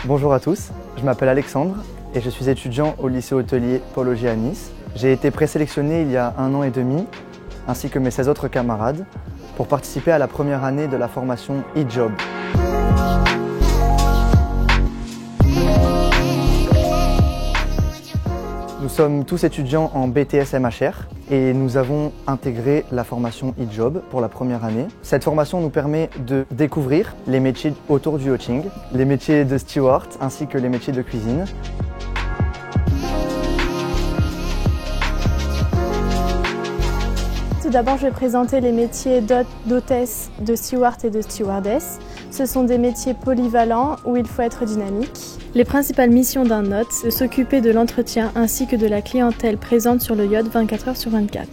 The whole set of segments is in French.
Bonjour à tous, je m'appelle Alexandre et je suis étudiant au lycée hôtelier Paul Augier à Nice. J'ai été présélectionné il y a 1 an et demi, ainsi que mes 16 autres camarades, pour participer à la première année de la formation e-Job. Nous sommes tous étudiants en BTS MHR et nous avons intégré la formation e-Job pour la première année. Cette formation nous permet de découvrir les métiers autour du yachting, les métiers de steward ainsi que les métiers de cuisine. Tout d'abord, je vais présenter les métiers d'hôtesse, de steward et de stewardess. Ce sont des métiers polyvalents où il faut être dynamique. Les principales missions d'un hôte, c'est de s'occuper de l'entretien ainsi que de la clientèle présente sur le yacht 24 heures sur 24.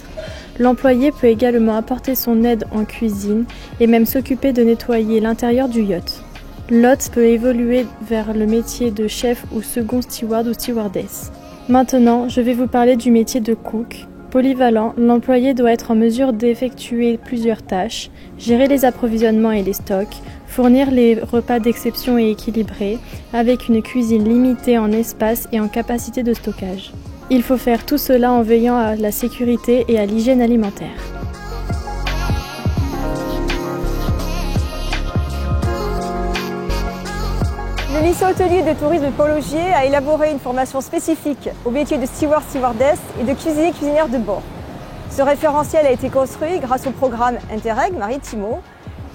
L'employé peut également apporter son aide en cuisine et même s'occuper de nettoyer l'intérieur du yacht. L'hôte peut évoluer vers le métier de chef ou second steward ou stewardess. Maintenant, je vais vous parler du métier de cook. Polyvalent, l'employé doit être en mesure d'effectuer plusieurs tâches, gérer les approvisionnements et les stocks, fournir les repas d'exception et équilibrés, avec une cuisine limitée en espace et en capacité de stockage. Il faut faire tout cela en veillant à la sécurité et à l'hygiène alimentaire. Le lycée hôtelier de tourisme Paul Augier a élaboré une formation spécifique au métier de steward-stewardess et de cuisinier-cuisinière de bord. Ce référentiel a été construit grâce au programme Interreg Maritimo,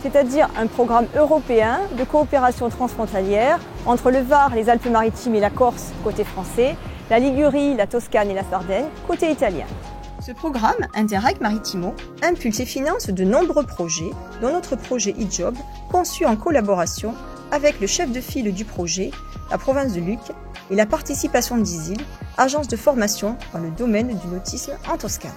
c'est-à-dire un programme européen de coopération transfrontalière entre le Var, les Alpes-Maritimes et la Corse côté français, la Ligurie, la Toscane et la Sardaigne côté italien. Ce programme Interreg Maritimo impulse et finance de nombreux projets, dont notre projet e-Job, conçu en collaboration avec le chef de file du projet, la province de Lucques, et la participation d'ISIL, agence de formation dans le domaine du nautisme en Toscane.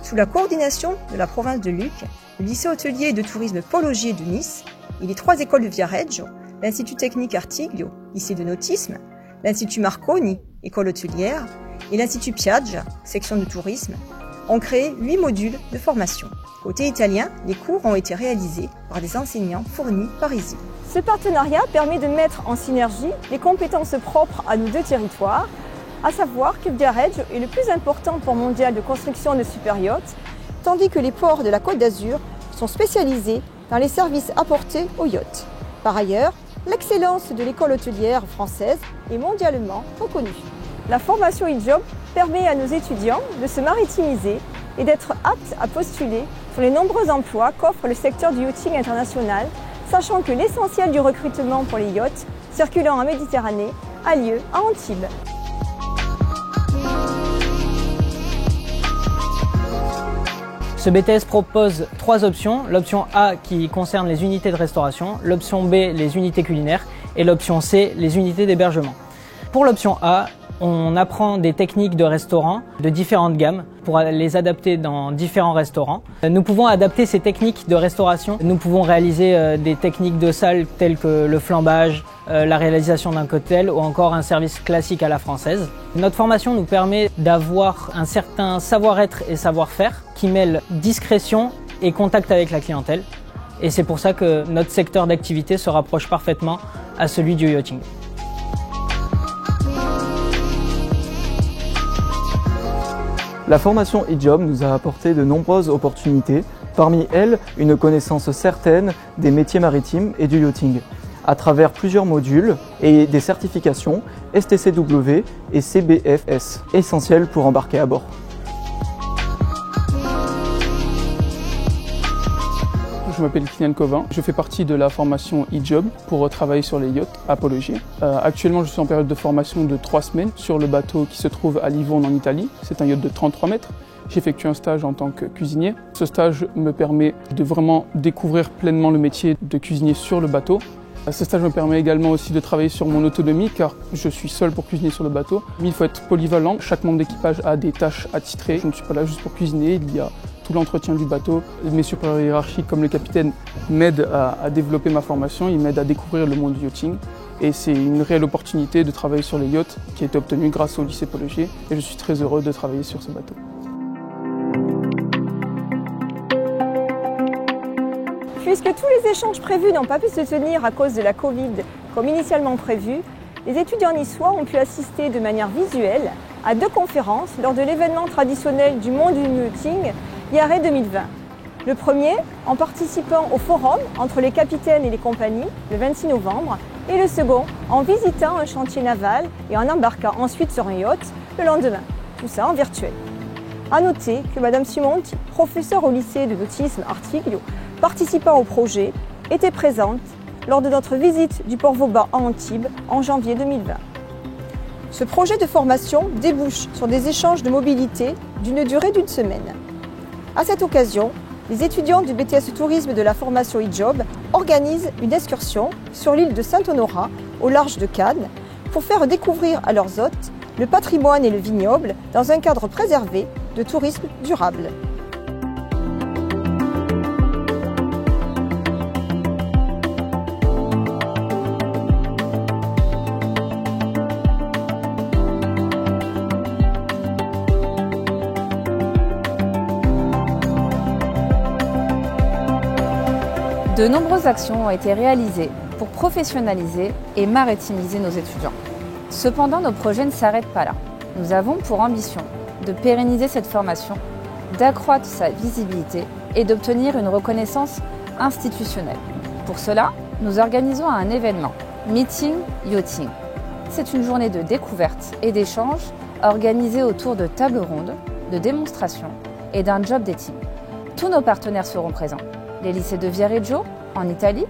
Sous la coordination de la province de Lucques, le lycée hôtelier de tourisme Paul Augier de Nice et les 3 écoles de Viareggio, l'Institut technique Artiglio, lycée de nautisme, l'Institut Marconi, école hôtelière, et l'Institut Piaggia, section de tourisme, ont créé 8 modules de formation. Côté italien, les cours ont été réalisés par des enseignants fournis par ISIL. Ce partenariat permet de mettre en synergie les compétences propres à nos 2 territoires, à savoir que Viareggio est le plus important port mondial de construction de super yachts, tandis que les ports de la Côte d'Azur sont spécialisés dans les services apportés aux yachts. Par ailleurs, l'excellence de l'école hôtelière française est mondialement reconnue. La formation e-Job permet à nos étudiants de se maritimiser et d'être aptes à postuler sur les nombreux emplois qu'offre le secteur du yachting international, sachant que l'essentiel du recrutement pour les yachts circulant en Méditerranée a lieu à Antibes. Ce BTS propose 3 options, l'option A qui concerne les unités de restauration, l'option B les unités culinaires et l'option C les unités d'hébergement. Pour l'option A, on apprend des techniques de restaurant de différentes gammes pour les adapter dans différents restaurants. Nous pouvons adapter ces techniques de restauration. Nous pouvons réaliser des techniques de salle telles que le flambage, la réalisation d'un cocktail ou encore un service classique à la française. Notre formation nous permet d'avoir un certain savoir-être et savoir-faire qui mêle discrétion et contact avec la clientèle. Et c'est pour ça que notre secteur d'activité se rapproche parfaitement à celui du yachting. La formation e-Job nous a apporté de nombreuses opportunités, parmi elles une connaissance certaine des métiers maritimes et du yachting, à travers plusieurs modules et des certifications STCW et CBFS, essentielles pour embarquer à bord. Je m'appelle Kylian Covin, je fais partie de la formation e-Job pour travailler sur les yachts à Paul Augier. Actuellement, je suis en période de formation de 3 semaines sur le bateau qui se trouve à Livourne en Italie. C'est un yacht de 33 mètres. J'effectue un stage en tant que cuisinier. Ce stage me permet de vraiment découvrir pleinement le métier de cuisinier sur le bateau. Ce stage me permet également aussi de travailler sur mon autonomie car je suis seul pour cuisiner sur le bateau. Mais il faut être polyvalent, chaque membre d'équipage a des tâches attitrées. Je ne suis pas là juste pour cuisiner, il y a tout l'entretien du bateau. Mes supérieurs hiérarchiques comme le capitaine m'aident à développer ma formation, ils m'aident à découvrir le monde du yachting. Et c'est une réelle opportunité de travailler sur les yachts qui a été obtenue grâce au lycée Paul Augier et je suis très heureux de travailler sur ce bateau. Puisque tous les échanges prévus n'ont pas pu se tenir à cause de la Covid comme initialement prévu, les étudiants niçois ont pu assister de manière visuelle à 2 conférences lors de l'événement traditionnel du monde du yachting IARE 2020. Le premier en participant au forum entre les capitaines et les compagnies le 26 novembre et le second en visitant un chantier naval et en embarquant ensuite sur un yacht le lendemain, tout ça en virtuel. A noter que Madame Simonti, professeure au lycée de nautisme Artiglio, participant au projet, était présente lors de notre visite du port Vauban à Antibes en janvier 2020. Ce projet de formation débouche sur des échanges de mobilité d'une durée d'1 semaine. À cette occasion, les étudiants du BTS Tourisme de la formation e-Job organisent une excursion sur l'île de Saint-Honorat, au large de Cannes, pour faire découvrir à leurs hôtes le patrimoine et le vignoble dans un cadre préservé de tourisme durable. De nombreuses actions ont été réalisées pour professionnaliser et maritimiser nos étudiants. Cependant, nos projets ne s'arrêtent pas là. Nous avons pour ambition de pérenniser cette formation, d'accroître sa visibilité et d'obtenir une reconnaissance institutionnelle. Pour cela, nous organisons un événement, Meeting Yachting. C'est une journée de découverte et d'échange organisée autour de tables rondes, de démonstrations et d'un job dating. Tous nos partenaires seront présents. Les lycées de Viareggio, en Italie,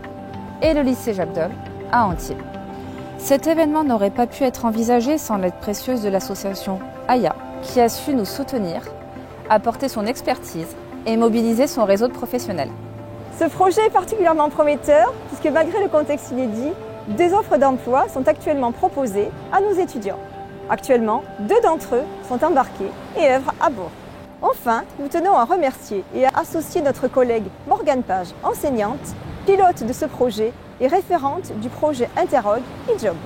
et le lycée Jacques Dole, à Antibes. Cet événement n'aurait pas pu être envisagé sans l'aide précieuse de l'association AYA, qui a su nous soutenir, apporter son expertise et mobiliser son réseau de professionnels. Ce projet est particulièrement prometteur puisque malgré le contexte inédit, 2 offres d'emploi sont actuellement proposées à nos étudiants. Actuellement, 2 d'entre eux sont embarqués et œuvrent à bord. Enfin, nous tenons à remercier et à associer notre collègue Morgane Page, enseignante, pilote de ce projet et référente du projet Interrogue e-Job.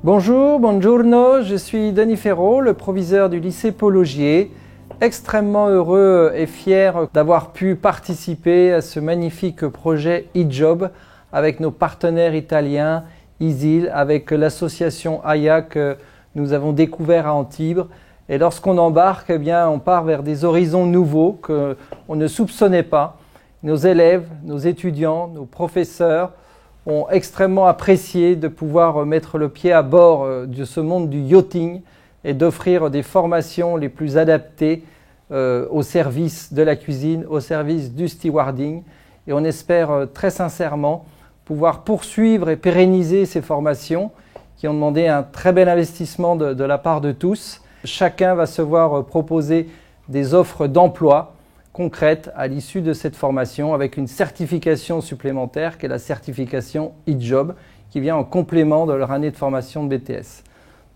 Bonjour, buongiorno, je suis Denis Ferraud, le proviseur du lycée Paul Augier. Extrêmement heureux et fier d'avoir pu participer à ce magnifique projet e-Job avec nos partenaires italiens, ISIL, avec l'association AYA que nous avons découvert à Antibes. Et lorsqu'on embarque, eh bien, on part vers des horizons nouveaux qu'on ne soupçonnait pas. Nos élèves, nos étudiants, nos professeurs ont extrêmement apprécié de pouvoir mettre le pied à bord de ce monde du yachting et d'offrir des formations les plus adaptées au service de la cuisine, au service du stewarding. Et on espère très sincèrement pouvoir poursuivre et pérenniser ces formations qui ont demandé un très bel investissement de la part de tous. Chacun va se voir proposer des offres d'emploi concrètes à l'issue de cette formation avec une certification supplémentaire qui est la certification e-Job qui vient en complément de leur année de formation de BTS.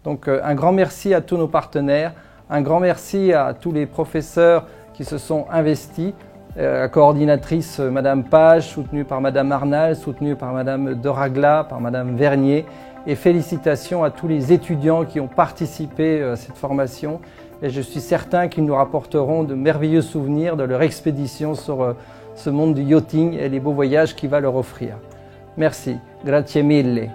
Donc un grand merci à tous nos partenaires, un grand merci à tous les professeurs qui se sont investis, la coordinatrice Madame Page, soutenue par Madame Arnal, soutenue par Madame Doragla, par Madame Vernier. Et félicitations à tous les étudiants qui ont participé à cette formation. Et je suis certain qu'ils nous rapporteront de merveilleux souvenirs de leur expédition sur ce monde du yachting et les beaux voyages qu'il va leur offrir. Merci. Grazie mille.